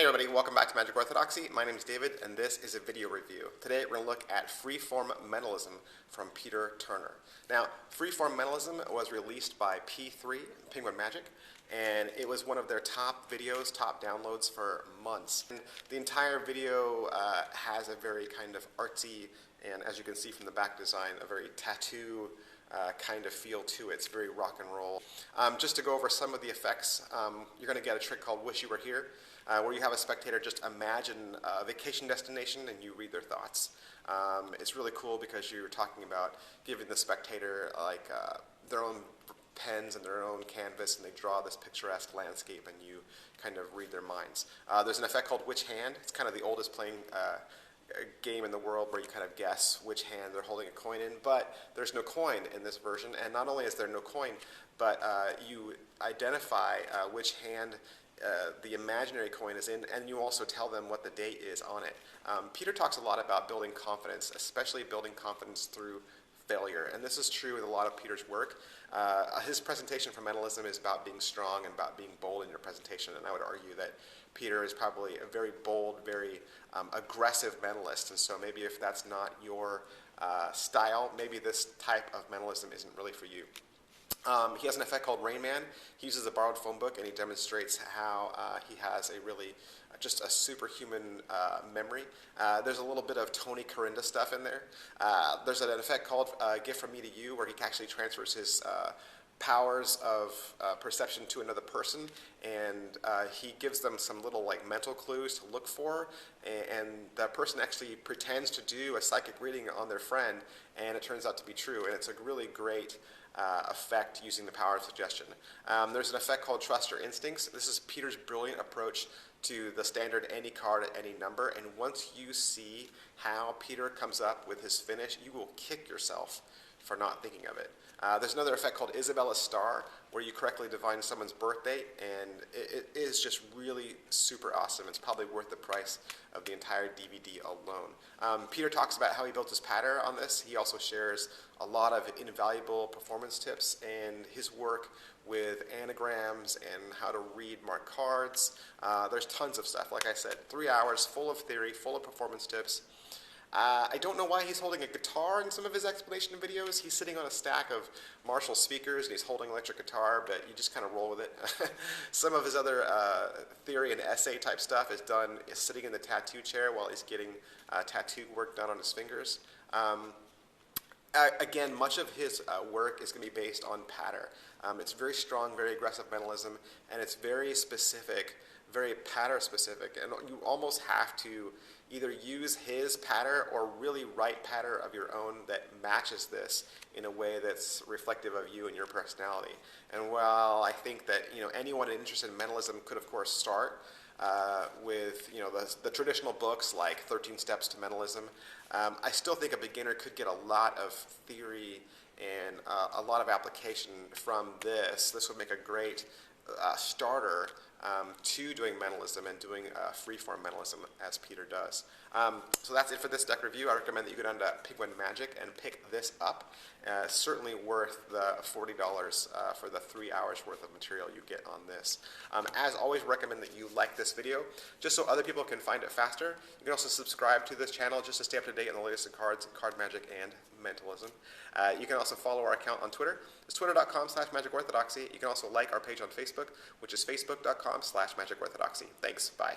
Hey everybody, welcome back to Magic Orthodoxy. My name is David and this is a video review. Today we're going to look at Freeform Mentalism from Peter Turner. Now, Freeform Mentalism was released by P3, Penguin Magic, and it was one of their top videos, top downloads for months. And the entire video has a very kind of artsy, and as you can see from the back design, a very tattoo kind of feel to it. It's very rock and roll. Just to go over some of the effects, you're going to get a trick called Wish You Were Here, where you have a spectator just imagine a vacation destination and you read their thoughts. It's really cool because you're talking about giving the spectator like their own pens and their own canvas, and they draw this picturesque landscape and you kind of read their minds. There's an effect called Which Hand. It's kind of the oldest playing game in the world where you kind of guess which hand they're holding a coin in, but there's no coin in this version, and not only is there no coin, but you identify which hand the imaginary coin is in, and you also tell them what the date is on it. Peter talks a lot about building confidence, especially building confidence through failure, and this is true in a lot of Peter's work. His presentation for mentalism is about being strong and about being bold in your presentation, and I would argue that Peter is probably a very bold, very aggressive mentalist, and so maybe if that's not your style, maybe this type of mentalism isn't really for you. He has an effect called Rain Man. He uses a borrowed phone book and he demonstrates how he has a really just a superhuman memory. There's a little bit of Tony Corinda stuff in there. There's an effect called Gift From Me to You, where he actually transfers his powers of perception to another person, and he gives them some little like mental clues to look for, and that person actually pretends to do a psychic reading on their friend, and it turns out to be true, and it's a really great effect using the power of suggestion. There's an effect called Trust Your Instincts. This is Peter's brilliant approach to the standard any card at any number, and once you see how Peter comes up with his finish, you will kick yourself for not thinking of it. There's another effect called Isabella Star, where you correctly divine someone's birth date, and it is just really super awesome. It's probably worth the price of the entire DVD alone. Peter talks about how he built his pattern on this. He also shares a lot of invaluable performance tips and his work with anagrams and how to read marked cards. There's tons of stuff. Like I said, 3 hours full of theory, full of performance tips. I don't know why he's holding a guitar in some of his explanation videos. He's sitting on a stack of Marshall speakers and he's holding an electric guitar, but you just kind of roll with it. Some of his other theory and essay type stuff is done sitting in the tattoo chair while he's getting tattoo work done on his fingers. Again, much of his work is going to be based on patter. It's very strong, very aggressive mentalism, and it's very specific, very patter specific, and you almost have to either use his patter or really write patter of your own that matches this in a way that's reflective of you and your personality. And while I think that anyone interested in mentalism could of course start with the traditional books like 13 Steps to Mentalism, I still think a beginner could get a lot of theory and a lot of application from this. This would make a great starter to doing mentalism and doing freeform mentalism as Peter does. So that's it for this deck review. I recommend that you go down to Penguin Magic and pick this up. Certainly worth the $40 for the 3 hours worth of material you get on this. As always, recommend that you like this video just so other people can find it faster. You can also subscribe to this channel just to stay up to date on the latest in cards, card magic, and mentalism. You can also follow our account on Twitter. It's twitter.com/magicorthodoxy. You can also like our page on Facebook, which is facebook.com/magicorthodoxy. Thanks. Bye.